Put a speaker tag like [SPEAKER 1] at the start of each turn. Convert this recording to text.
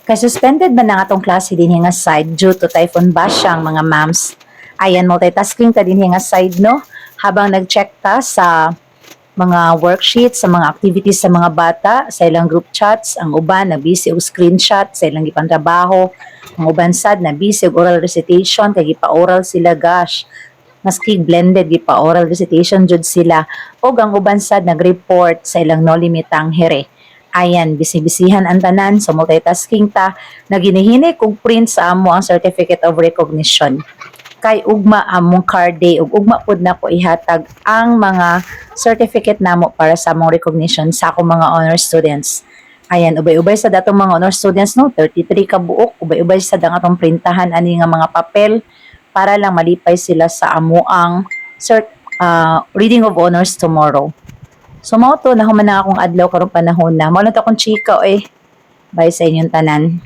[SPEAKER 1] Kay suspended man ang atong klase din nga side due to typhoon Basyang mga ma'ams. Ayan, multitasking ta din nga side no, habang nag-check ta sa mga worksheets, sa mga activities sa mga bata, sa ilang group chats, ang uban na busy og screenshot sa ilang gipantrabaho, ang uban sad na busy og oral recitation kay gipa-oral sila gosh. Maski blended gipa-oral recitation jud sila ug ang uban sad nag-report sa ilang no limitang here. Ayan, bisibisihan ang tanan, so multitasking ta, naginihini kog print sa amo ang certificate of recognition kay ugma among card day ug ugma pud nako ihatag ang mga certificate namo para sa among recognition sa akong mga honor students. Ayan, ubay-ubay sa datong mga honor students no, 33 ka buok, ubay-ubay sa dang atong printahan ani nga mga papel para lang malipay sila sa amuang reading of honors tomorrow. So mao to nahuman na akong adlaw karong panahon na. Mao lang to akong chika bye sa inyong tanan.